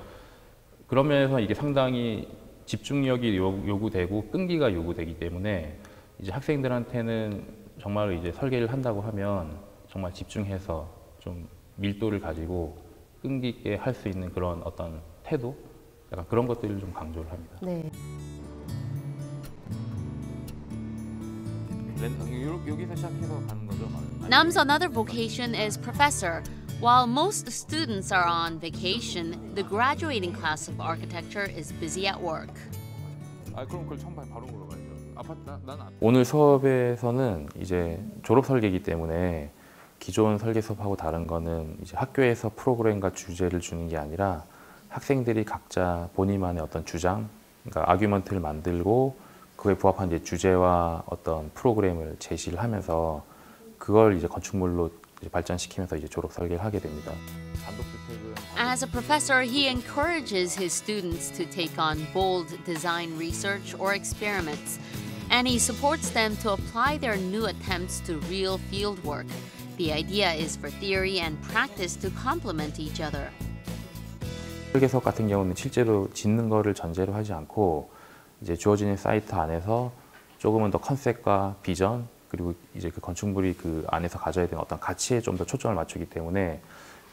그런 면에서 이게 상당히 집중력이 요구되고 끈기가 요구되기 때문에 이제 학생들한테는 정말 이제 설계를 한다고 하면 정말 집중해서 좀 밀도를 가지고 끈기 있게 할 수 있는 그런 어떤 태도, 약간 그런 것들을 좀 강조를 합니다. 여기서 시작해서 가는 거죠? Nam's another vocation is professor. While most students are on vacation, the graduating class of architecture is busy at work. 그럼 그걸 처음 바로 물어봐야죠. 오늘 수업에서는 이제 졸업 설계이기 때문에 기존 설계 수업하고 다른 거는 이제 학교에서 프로그램과 주제를 주는 게 아니라 학생들이 각자 본인만의 어떤 주장, 그러니까 아규먼트를 만들고 그에 부합한 이제 주제와 어떤 프로그램을 제시를 하면서 그걸 이제 건축물로 이제 발전시키면서 이제 졸업 설계를 하게 됩니다. 단독주택은 As a professor, he encourages his students to take on bold design research or experiments, and he supports them to apply their new attempts to real field work. The idea is for theory and practice to complement each other. 설계석 같은 경우는 실제로 짓는 거를 전제로 하지 않고 이제 주어진 사이트 안에서 조금은 더 컨셉과 비전 그리고 이제 그 건축물이 그 안에서 가져야 되는 어떤 가치에 좀 더 초점을 맞추기 때문에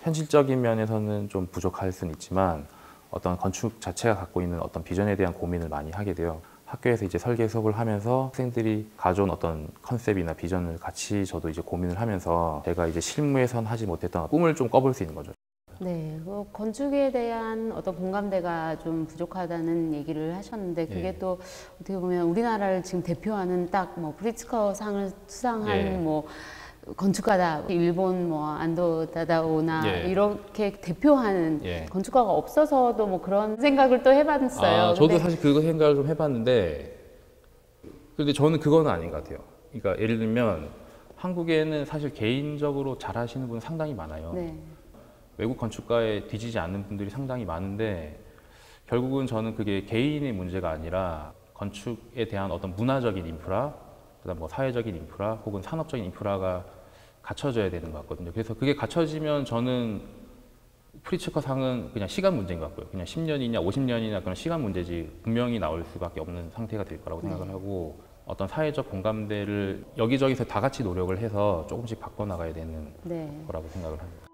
현실적인 면에서는 좀 부족할 수는 있지만 어떤 건축 자체가 갖고 있는 어떤 비전에 대한 고민을 많이 하게 돼요. 학교에서 이제 설계 수업을 하면서 학생들이 가져온 어떤 컨셉이나 비전을 같이 저도 이제 고민을 하면서 제가 이제 실무에선 하지 못했던 꿈을 좀 꿔볼 수 있는 거죠. 네, 건축에 대한 어떤 공감대가 좀 부족하다는 얘기를 하셨는데 그게 또 어떻게 보면 우리나라를 지금 대표하는 딱 뭐 프리츠커 상을 수상한 뭐 건축가다, 일본 뭐 안도 다다오나 이렇게 대표하는 건축가가 없어서도 뭐 그런 생각을 또 해봤어요. 저도 사실 그거 생각을 좀 해봤는데 근데 저는 그건 아닌 것 같아요. 그러니까 예를 들면 한국에는 사실 개인적으로 잘하시는 분 상당히 많아요. 외국 건축가에 뒤지지 않는 분들이 상당히 많은데 결국은 저는 그게 개인의 문제가 아니라 건축에 대한 어떤 문화적인 인프라, 그다음 뭐 사회적인 인프라 혹은 산업적인 인프라가 갖춰져야 되는 것 같거든요. 그래서 그게 갖춰지면 저는 프리츠커 상은 그냥 시간 문제인 것 같고요. 그냥 10년이냐 50년이냐 그런 시간 문제지 분명히 나올 수밖에 없는 상태가 될 거라고 생각을 하고 어떤 사회적 공감대를 여기저기서 다 같이 노력을 해서 조금씩 바꿔나가야 되는 거라고 생각을 합니다.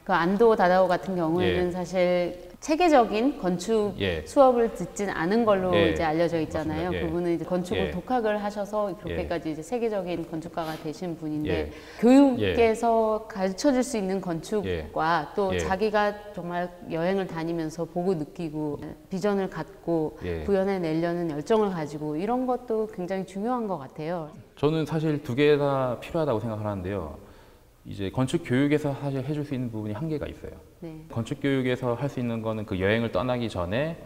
그 안도 다다오 같은 경우에는 사실 체계적인 건축 수업을 듣진 않은 걸로 이제 알려져 있잖아요. 그분은 이제 건축을 독학을 하셔서 그렇게까지 이제 세계적인 건축가가 되신 분인데 교육에서 가르쳐 줄 수 있는 건축과 또 자기가 정말 여행을 다니면서 보고 느끼고 비전을 갖고 구현해내려는 열정을 가지고 이런 것도 굉장히 중요한 것 같아요. 저는 사실 두 개 다 필요하다고 생각하는데요. 이제 건축 교육에서 사실 해줄 수 있는 부분이 한계가 있어요. 건축 교육에서 할 수 있는 거는 그 여행을 떠나기 전에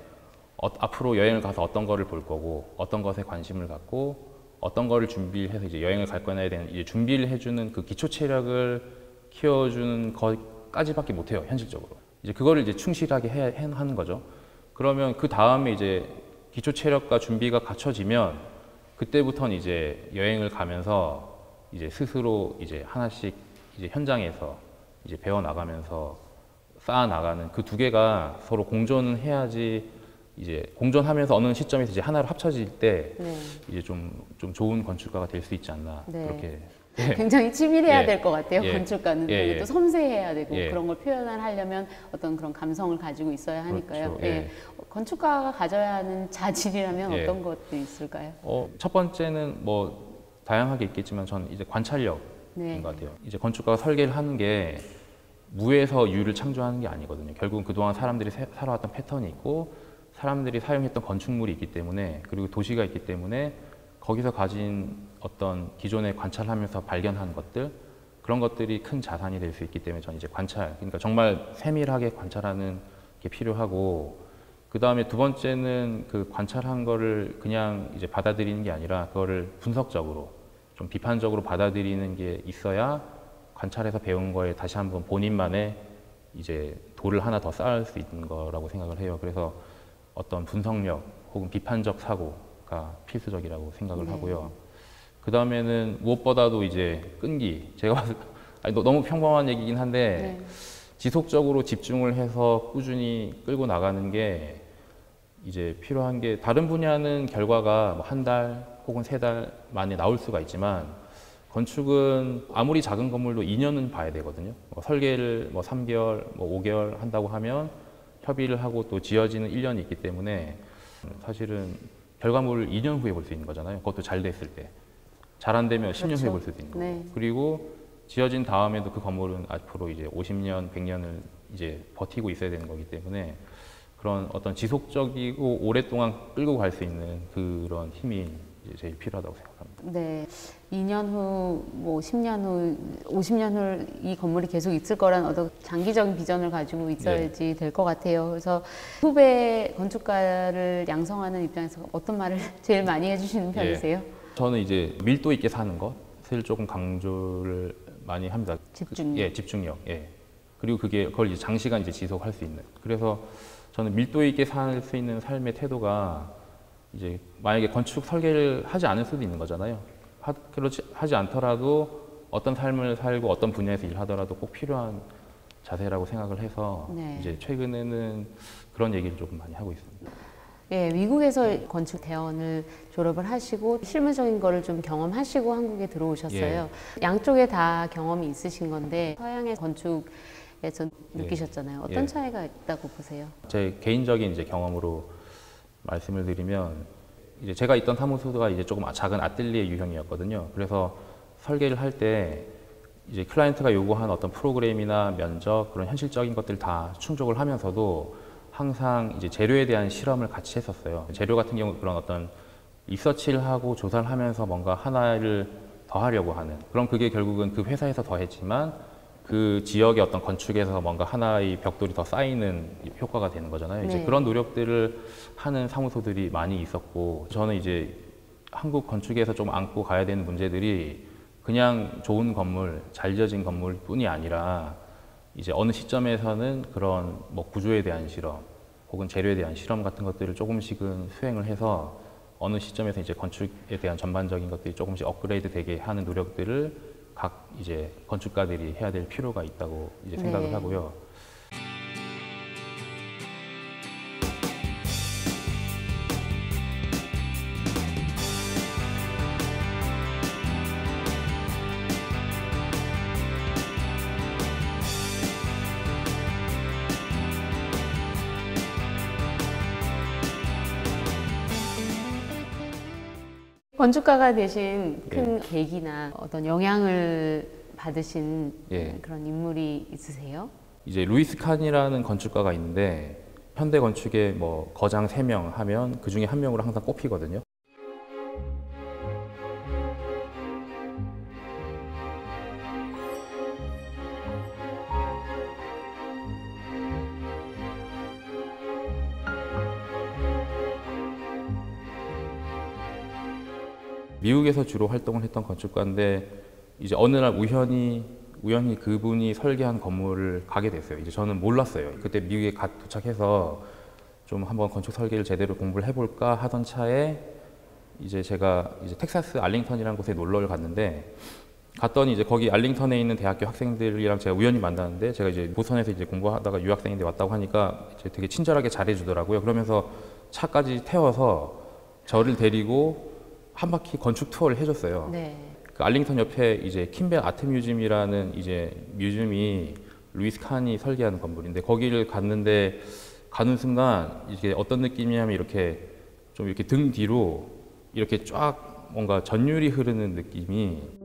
앞으로 여행을 가서 어떤 거를 볼 거고 어떤 것에 관심을 갖고 어떤 거를 준비해서 이제 여행을 갈 거냐에 대한 이제 준비를 해주는 그 기초 체력을 키워주는 것까지밖에 못해요. 현실적으로 이제 그거를 이제 충실하게 해야 하는 거죠. 그러면 그 다음에 이제 기초 체력과 준비가 갖춰지면 그때부터는 이제 여행을 가면서 이제 스스로 이제 하나씩 이제 현장에서 이제 배워 나가면서 쌓아 나가는 그 두 개가 서로 공존을 해야지 이제 공존하면서 어느 시점에서 이제 하나로 합쳐질 때 이제 좀 좋은 건축가가 될 수 있지 않나 그렇게 굉장히 치밀해야 될 것 같아요. 건축가는 또 섬세해야 되고 그런 걸 표현을 하려면 어떤 그런 감성을 가지고 있어야 하니까요. 건축가가 가져야 하는 자질이라면 어떤 것들이 있을까요? 첫 번째는 뭐 다양하게 있겠지만 저는 이제 관찰력인 것 같아요. 이제 건축가가 설계를 하는 게 무에서 유를 창조하는 게 아니거든요. 결국은 그동안 사람들이 살아왔던 패턴이 있고 사람들이 사용했던 건축물이 있기 때문에 그리고 도시가 있기 때문에 거기서 가진 어떤 기존에 관찰하면서 발견한 것들 그런 것들이 큰 자산이 될 수 있기 때문에 저는 이제 관찰, 그러니까 정말 세밀하게 관찰하는 게 필요하고 그 다음에 두 번째는 그 관찰한 거를 그냥 이제 받아들이는 게 아니라 그거를 분석적으로 좀 비판적으로 받아들이는 게 있어야 관찰해서 배운 거에 다시 한번 본인만의 이제 돌을 하나 더 쌓을 수 있는 거라고 생각을 해요. 그래서 어떤 분석력 혹은 비판적 사고가 필수적이라고 생각을 하고요. 그 다음에는 무엇보다도 이제 끈기. 제가 봤을 때 너무 평범한 얘기긴 한데 지속적으로 집중을 해서 꾸준히 끌고 나가는 게 이제 필요한 게 다른 분야는 결과가 뭐 한 달 혹은 3달 만에 나올 수가 있지만 건축은 아무리 작은 건물도 2년은 봐야 되거든요. 설계를 뭐 3개월, 뭐 5개월 한다고 하면 협의를 하고 또 지어지는 1년이 있기 때문에 사실은 결과물을 2년 후에 볼 수 있는 거잖아요. 그것도 잘 됐을 때. 잘 안 되면 10년 후에 볼 수 있는 거고. 네. 그리고 지어진 다음에도 그 건물은 앞으로 이제 50년, 100년을 이제 버티고 있어야 되는 거기 때문에 그런 어떤 지속적이고 오랫동안 끌고 갈 수 있는 그런 힘이 이제 제일 필요하다고 생각합니다. 네. 2년 후, 뭐 10년 후, 50년 후 이 건물이 계속 있을 거란 어떤 장기적인 비전을 가지고 있어야지 될 것 같아요. 그래서 후배 건축가를 양성하는 입장에서 어떤 말을 제일 많이 해주시는 편이세요? 저는 이제 밀도 있게 사는 것을 조금 강조를 많이 합니다. 집중력. 집중력. 예. 그리고 그걸 이제 장시간 이제 지속할 수 있는. 그래서 저는 밀도 있게 살 수 있는 삶의 태도가 이제 만약에 건축 설계를 하지 않을 수도 있는 거잖아요. 그렇지 하지 않더라도 어떤 삶을 살고 어떤 분야에서 일하더라도 꼭 필요한 자세라고 생각을 해서 네. 이제 최근에는 그런 얘기를 조금 많이 하고 있습니다. 예, 미국에서 건축 대원을 졸업을 하시고 실무적인 거를 좀 경험하시고 한국에 들어오셨어요. 양쪽에 다 경험이 있으신 건데 서양의 건축에서 느끼셨잖아요. 어떤 차이가 있다고 보세요? 제 개인적인 이제 경험으로 말씀을 드리면 이제 제가 있던 사무소가 이제 조금 작은 아뜰리에 유형이었거든요. 그래서 설계를 할 때 이제 클라이언트가 요구한 어떤 프로그램이나 면적 그런 현실적인 것들 다 충족을 하면서도 항상 이제 재료에 대한 실험을 같이 했었어요. 재료 같은 경우 그런 어떤 리서치를 하고 조사를 하면서 뭔가 하나를 더 하려고 하는 그럼 그게 결국은 그 회사에서 더 했지만 그 지역의 어떤 건축에서 뭔가 하나의 벽돌이 더 쌓이는 효과가 되는 거잖아요. 이제 그런 노력들을 하는 사무소들이 많이 있었고 저는 이제 한국 건축에서 좀 안고 가야 되는 문제들이 그냥 좋은 건물, 잘 지어진 건물뿐이 아니라 이제 어느 시점에서는 그런 뭐 구조에 대한 실험 혹은 재료에 대한 실험 같은 것들을 조금씩은 수행을 해서 어느 시점에서 이제 건축에 대한 전반적인 것들이 조금씩 업그레이드 되게 하는 노력들을 각 이제 건축가들이 해야 될 필요가 있다고 이제 생각을 하고요. 건축가가 되신 큰 계기나 어떤 영향을 받으신 그런 인물이 있으세요? 이제 루이스 칸이라는 건축가가 있는데 현대 건축의 뭐 거장 3명 하면 그 중에 한 명으로 항상 꼽히거든요. 미국에서 주로 활동을 했던 건축가인데 이제 어느 날 우연히 그분이 설계한 건물을 가게 됐어요. 이제 저는 몰랐어요. 그때 미국에 도착해서 좀 한번 건축 설계를 제대로 공부를 해볼까 하던 차에 이제 제가 이제 텍사스 알링턴이라는 곳에 놀러를 갔는데 갔더니 이제 거기 알링턴에 있는 대학교 학생들이랑 제가 우연히 만났는데 제가 이제 보스턴에서 이제 공부하다가 유학생인데 왔다고 하니까 이제 되게 친절하게 잘해주더라고요. 그러면서 차까지 태워서 저를 데리고 한 바퀴 건축 투어를 해줬어요. 그 알링턴 옆에 이제 킴벨 아트 뮤지엄이라는 이제 뮤지엄이 루이스 칸이 설계한 건물인데 거기를 갔는데 가는 순간 이게 어떤 느낌이냐면 이렇게 좀 이렇게 등 뒤로 이렇게 쫙 뭔가 전율이 흐르는 느낌이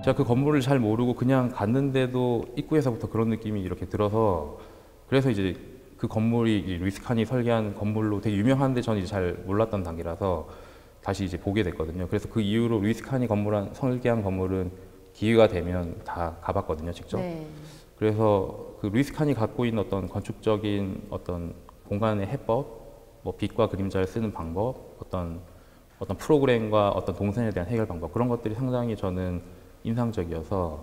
제가 그 건물을 잘 모르고 그냥 갔는데도 입구에서부터 그런 느낌이 이렇게 들어서 그래서 이제 그 건물이 루이스 칸이 설계한 건물로 되게 유명한데 저는 이제 잘 몰랐던 단계라서 다시 이제 보게 됐거든요. 그래서 그 이후로 루이스 칸이 설계한 건물은 기회가 되면 다 가봤거든요, 직접. 그래서 그 루이스 칸이 갖고 있는 어떤 건축적인 어떤 공간의 해법, 뭐 빛과 그림자를 쓰는 방법, 어떤 프로그램과 어떤 동선에 대한 해결 방법 그런 것들이 상당히 저는 인상적이어서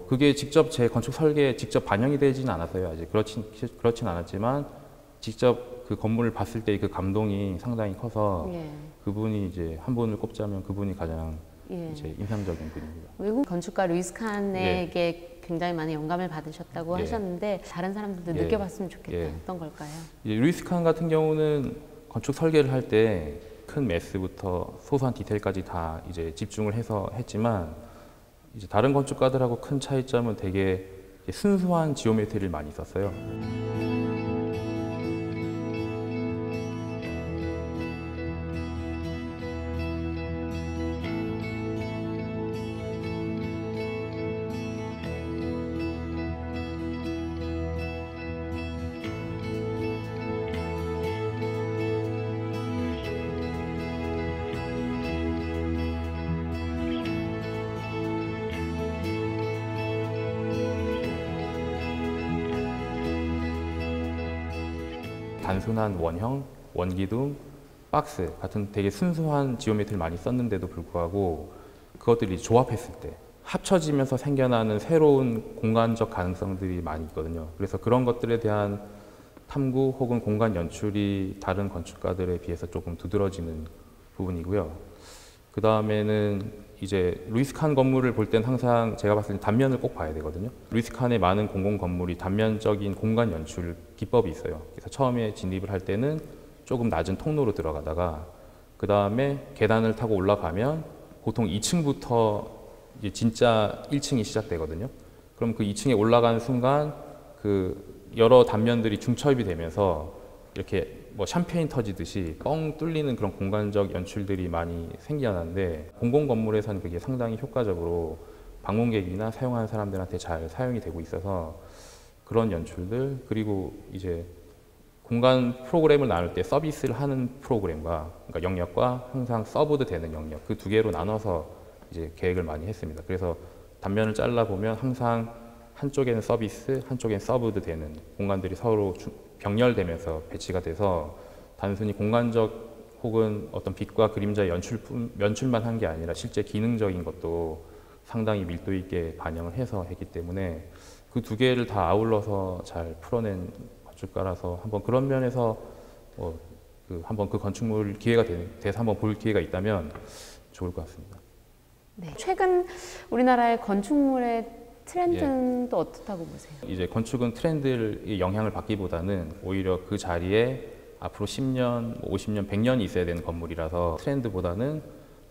그게 직접 제 건축 설계에 직접 반영이 되지는 않았어요. 아직 그렇진 않았지만 직접 그 건물을 봤을 때 그 감동이 상당히 커서 예. 그분이 이제 한 분을 꼽자면 그분이 가장 예. 이제 인상적인 분입니다. 외국 건축가 루이스 칸에게 예. 굉장히 많은 영감을 받으셨다고 예. 하셨는데 다른 사람들도 예. 느껴봤으면 좋겠다. 예. 어떤 걸까요? 이제 루이스 칸 같은 경우는 건축 설계를 할 때 큰 매스부터 소소한 디테일까지 다 이제 집중을 해서 했지만 이제 다른 건축가들하고 큰 차이점은 되게 순수한 지오메트리를 많이 썼어요. 단순한 원형, 원기둥, 박스 같은 되게 순수한 지오메트리를 많이 썼는데도 불구하고 그것들이 조합했을 때 합쳐지면서 생겨나는 새로운 공간적 가능성들이 많이 있거든요. 그래서 그런 것들에 대한 탐구 혹은 공간 연출이 다른 건축가들에 비해서 조금 두드러지는 부분이고요. 그 다음에는 이제 루이스 칸 건물을 볼 땐 항상 제가 봤을 때 단면을 꼭 봐야 되거든요. 루이스 칸의 많은 공공 건물이 단면적인 공간 연출 기법이 있어요. 그래서 처음에 진입을 할 때는 조금 낮은 통로로 들어가다가 그 다음에 계단을 타고 올라가면 보통 2층부터 이제 진짜 1층이 시작되거든요. 그럼 그 2층에 올라가는 순간 그 여러 단면들이 중첩이 되면서 이렇게 뭐 샴페인 터지듯이 뻥 뚫리는 그런 공간적 연출들이 많이 생겨나는데 공공 건물에서는 그게 상당히 효과적으로 방문객이나 사용하는 사람들한테 잘 사용이 되고 있어서 그런 연출들, 그리고 이제 공간 프로그램을 나눌 때 서비스를 하는 프로그램과 그러니까 영역과 항상 서브드 되는 영역, 그 두 개로 나눠서 이제 계획을 많이 했습니다. 그래서 단면을 잘라 보면 항상 한쪽에는 서비스, 한쪽에는 서브드 되는 공간들이 서로 병렬되면서 배치가 돼서 단순히 공간적 혹은 어떤 빛과 그림자의 연출만 한 게 아니라 실제 기능적인 것도 상당히 밀도 있게 반영을 해서 했기 때문에 그 두 개를 다 아울러서 잘 풀어낸 건축가라서 한번 그런 면에서 한번 그 건축물 기회가 돼서 한번 볼 기회가 있다면 좋을 것 같습니다. 네. 최근 우리나라의 건축물의 트렌드는 또 어떻다고 보세요? 이제 건축은 트렌드의 영향을 받기보다는 오히려 그 자리에 앞으로 10년, 50년, 100년이 있어야 되는 건물이라서 트렌드보다는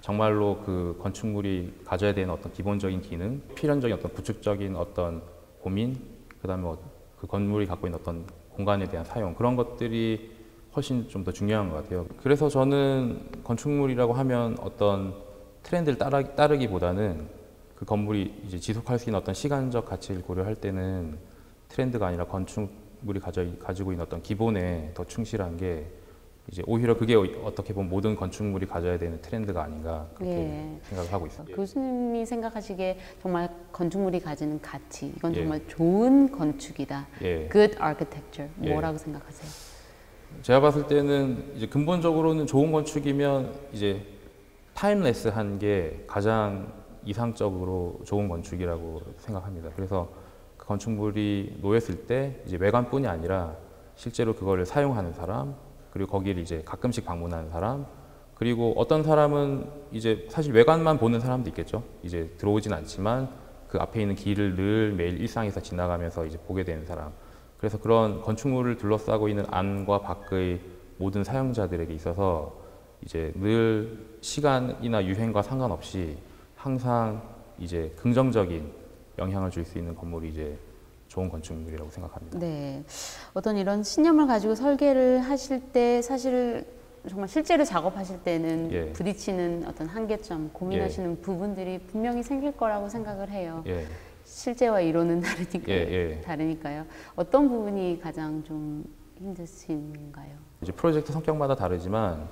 정말로 그 건축물이 가져야 되는 어떤 기본적인 기능, 필연적인 어떤 구축적인 어떤 고민, 그다음에 그 건물이 갖고 있는 어떤 공간에 대한 사용, 그런 것들이 훨씬 좀 더 중요한 것 같아요. 그래서 저는 건축물이라고 하면 어떤 트렌드를 따르기보다는 그 건물이 이제 지속할 수 있는 어떤 시간적 가치를 고려할 때는 트렌드가 아니라 건축물이 가지고 있는 어떤 기본에 더 충실한 게 이제 오히려 그게 어떻게 보면 모든 건축물이 가져야 되는 트렌드가 아닌가 그렇게 예. 생각을 하고 있습니다. 교수님이 생각하시기에 정말 건축물이 가지는 가치, 이건 예. 정말 좋은 건축이다. 예. Good architecture. 예. 뭐라고 생각하세요? 제가 봤을 때는 이제 근본적으로는 좋은 건축이면 이제 타임레스한 게 가장 이상적으로 좋은 건축이라고 생각합니다. 그래서 그 건축물이 놓였을 때 이제 외관뿐이 아니라 실제로 그거를 사용하는 사람, 그리고 거기를 이제 가끔씩 방문하는 사람, 그리고 어떤 사람은 이제 사실 외관만 보는 사람도 있겠죠. 이제 들어오진 않지만 그 앞에 있는 길을 늘 매일 일상에서 지나가면서 이제 보게 되는 사람. 그래서 그런 건축물을 둘러싸고 있는 안과 밖의 모든 사용자들에게 있어서 이제 늘 시간이나 유행과 상관없이 항상 이제 긍정적인 영향을 줄 수 있는 건물이 이제 좋은 건축물이라고 생각합니다. 네, 어떤 이런 신념을 가지고 설계를 하실 때 사실 정말 실제로 작업하실 때는 예. 부딪히는 어떤 한계점, 고민하시는 부분들이 분명히 생길 거라고 생각을 해요. 예. 실제와 이론은 다르니까요. 예. 다르니까요. 어떤 부분이 가장 좀 힘드신가요? 이제 프로젝트 성격마다 다르지만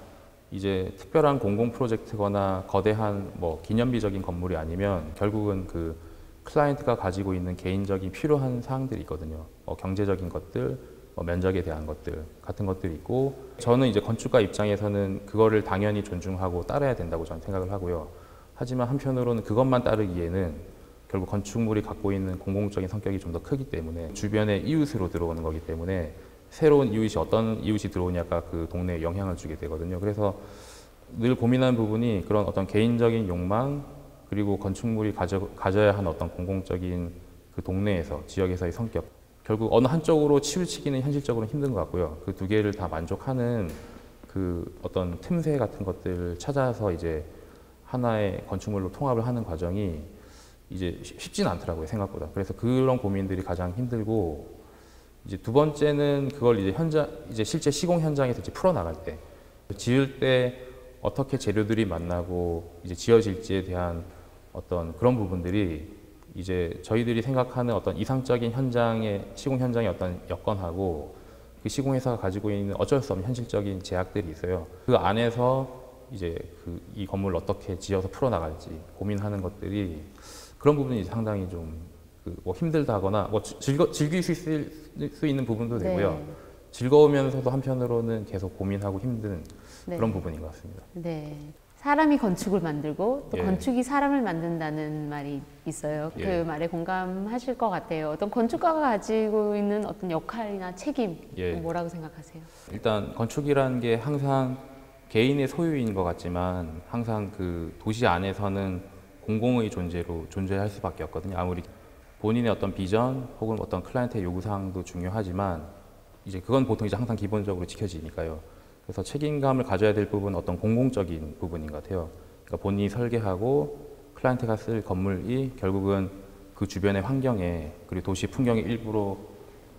이제 특별한 공공 프로젝트거나 거대한 뭐 기념비적인 건물이 아니면 결국은 그 클라이언트가 가지고 있는 개인적인 필요한 사항들이 있거든요. 경제적인 것들, 면적에 대한 것들 같은 것들이 있고, 저는 이제 건축가 입장에서는 그거를 당연히 존중하고 따라야 된다고 저는 생각을 하고요. 하지만 한편으로는 그것만 따르기에는 결국 건축물이 갖고 있는 공공적인 성격이 좀 더 크기 때문에 주변의 이웃으로 들어오는 거기 때문에 새로운 이웃이 어떤 이웃이 들어오냐가 그 동네에 영향을 주게 되거든요. 그래서 늘 고민하는 부분이 그런 어떤 개인적인 욕망 그리고 건축물이 가져야 하는 어떤 공공적인 그 동네에서 지역에서의 성격 결국 어느 한쪽으로 치우치기는 현실적으로 힘든 것 같고요. 그 두 개를 다 만족하는 그 어떤 틈새 같은 것들을 찾아서 이제 하나의 건축물로 통합을 하는 과정이 이제 쉽지는 않더라고요, 생각보다. 그래서 그런 고민들이 가장 힘들고 이제 두 번째는 그걸 이제 실제 시공 현장에서 이제 풀어나갈 때 지을 때 어떻게 재료들이 만나고 이제 지어질지에 대한 어떤 그런 부분들이 이제 저희들이 생각하는 어떤 이상적인 시공 현장의 어떤 여건하고 그 시공회사가 가지고 있는 어쩔 수 없는 현실적인 제약들이 있어요. 그 안에서 이제 이 건물을 어떻게 지어서 풀어나갈지 고민하는 것들이 그런 부분이 상당히 좀 뭐 힘들다거나 뭐 즐길 수 있는 부분도 되고요. 네. 즐거우면서도 한편으로는 계속 고민하고 힘든 네. 그런 부분인 것 같습니다. 네. 사람이 건축을 만들고 또 예. 건축이 사람을 만든다는 말이 있어요. 그 예. 말에 공감하실 것 같아요. 어떤 건축가가 가지고 있는 어떤 역할이나 책임 예. 뭐라고 생각하세요? 일단 건축이라는 게 항상 개인의 소유인 것 같지만 항상 그 도시 안에서는 공공의 존재로 존재할 수밖에 없거든요. 아무리 본인의 어떤 비전 혹은 어떤 클라이언트의 요구사항도 중요하지만 이제 그건 보통 이제 항상 기본적으로 지켜지니까요. 그래서 책임감을 가져야 될 부분은 어떤 공공적인 부분인 것 같아요. 그러니까 본인이 설계하고 클라이언트가 쓸 건물이 결국은 그 주변의 환경에 그리고 도시 풍경의 일부로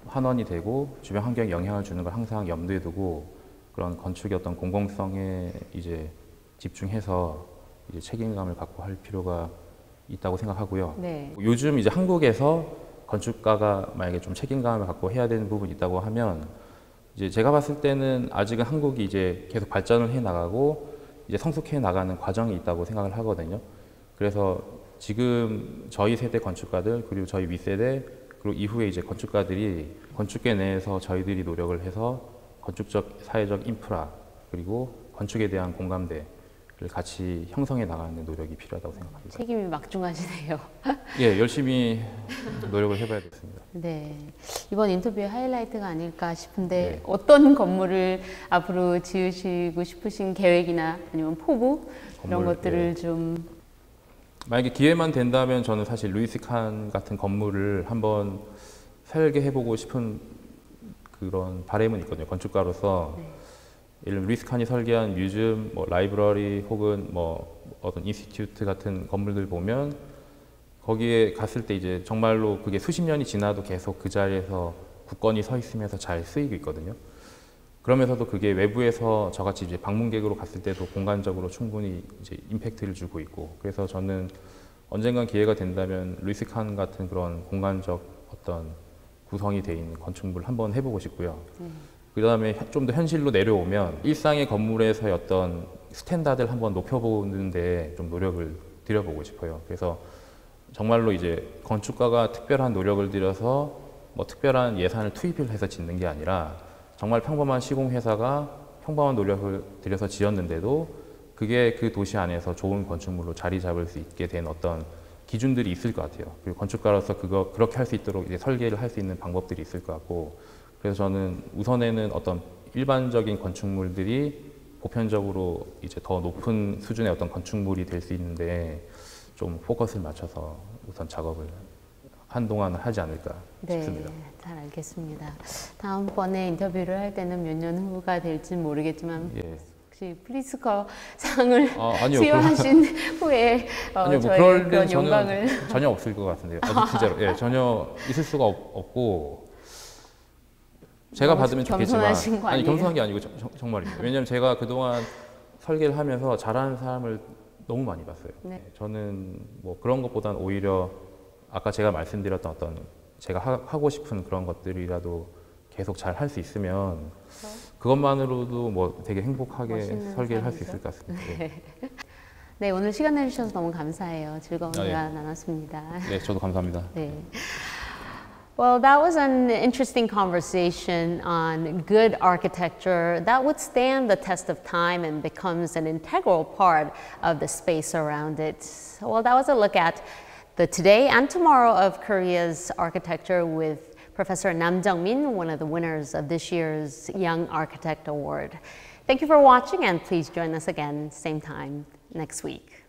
환원이 되고 주변 환경에 영향을 주는 걸 항상 염두에 두고 그런 건축의 어떤 공공성에 이제 집중해서 이제 책임감을 갖고 할 필요가 있다고 생각하고요. 네. 요즘 이제 한국에서 건축가가 만약에 좀 책임감을 갖고 해야 되는 부분이 있다고 하면 이제 제가 봤을 때는 아직은 한국이 이제 계속 발전을 해 나가고 이제 성숙해 나가는 과정이 있다고 생각을 하거든요. 그래서 지금 저희 세대 건축가들 그리고 저희 윗세대 그리고 이후에 이제 건축가들이 건축계 내에서 저희들이 노력을 해서 건축적 사회적 인프라 그리고 건축에 대한 공감대를 같이 형성해 나가는 노력이 필요하다고 생각합니다. 책임이 막중하시네요. 예, 열심히 노력을 해봐야 되겠습니다. 네, 이번 인터뷰의 하이라이트가 아닐까 싶은데 네. 어떤 건물을 앞으로 지으시고 싶으신 계획이나 아니면 포부 이런 건물, 것들을 예. 좀 만약에 기회만 된다면 저는 사실 루이스 칸 같은 건물을 한번 설계해보고 싶은 그런 바람은 있거든요. 건축가로서 네. 예를 들면 루이스 칸이 설계한 뮤즘, 뭐 라이브러리 혹은 뭐 어떤 인스티튜트 같은 건물들 보면 거기에 갔을 때 이제 정말로 그게 수십 년이 지나도 계속 그 자리에서 굳건히 서 있으면서 잘 쓰이고 있거든요. 그러면서도 그게 외부에서 저같이 이제 방문객으로 갔을 때도 공간적으로 충분히 이제 임팩트를 주고 있고 그래서 저는 언젠간 기회가 된다면 루이스 칸 같은 그런 공간적 어떤 구성이 돼 있는 건축물을 한번 해보고 싶고요. 그 다음에 좀 더 현실로 내려오면 일상의 건물에서의 어떤 스탠다드를 한번 높여보는데 좀 노력을 들여보고 싶어요. 그래서 정말로 이제 건축가가 특별한 노력을 들여서 뭐 특별한 예산을 투입을 해서 짓는 게 아니라 정말 평범한 시공회사가 평범한 노력을 들여서 지었는데도 그게 그 도시 안에서 좋은 건축물로 자리 잡을 수 있게 된 어떤 기준들이 있을 것 같아요. 그리고 건축가로서 그렇게 할 수 있도록 이제 설계를 할 수 있는 방법들이 있을 것 같고 그래서 저는 우선에는 어떤 일반적인 건축물들이 보편적으로 이제 더 높은 수준의 어떤 건축물이 될 수 있는데 좀 포커스를 맞춰서 우선 작업을 한동안 하지 않을까 싶습니다. 네, 잘 알겠습니다. 다음번에 인터뷰를 할 때는 몇 년 후가 될지는 모르겠지만 예. 혹시 프리츠커 상을 아니요, 수여하신 후에 아니요, 뭐 저의 그럴 그런 때는 영광을 저는 전혀 없을 것 같은데요. 진짜로 예, 전혀 있을 수가 없고 제가 받으면 좋겠지만 겸손하신 거 아니 아니에요? 겸손한 게 아니고 정말입니다. 왜냐하면 제가 그동안 설계를 하면서 잘하는 사람을 너무 많이 봤어요. 네. 저는 뭐 그런 것보다는 오히려 아까 제가 말씀드렸던 어떤 제가 하고 싶은 그런 것들이라도 계속 잘 할 수 있으면 그것만으로도 뭐 되게 행복하게 멋있는 설계를 할 수 삶이죠. 있을 것 같습니다. 네, 네, 오늘 시간 내주셔서 너무 감사해요. 즐거운 아, 예. 대화 나눴습니다. 네, 저도 감사합니다. 네. Well, that was an interesting conversation on good architecture that would stand the test of time and becomes an integral part of the space around it. Well, that was a look at the today and tomorrow of Korea's architecture with Professor Nam Jung-min, one of the winners of this year's Young Architect Award. Thank you for watching, and please join us again same time next week.